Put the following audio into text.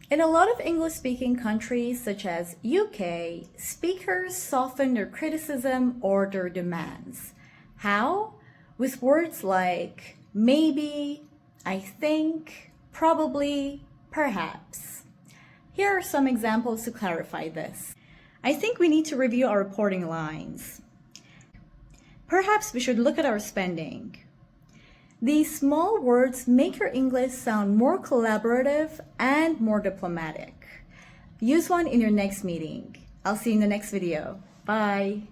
In a lot of English-speaking countries such as UK, speakers soften their criticism or their demands. How? With words like maybe, I think, probably, perhaps. Here are some examples to clarify this. I think we need to review our reporting lines. Perhaps we should look at our spending. These small words make your English sound more collaborative and more diplomatic. Use one in your next meeting. I'll see you in the next video. Bye.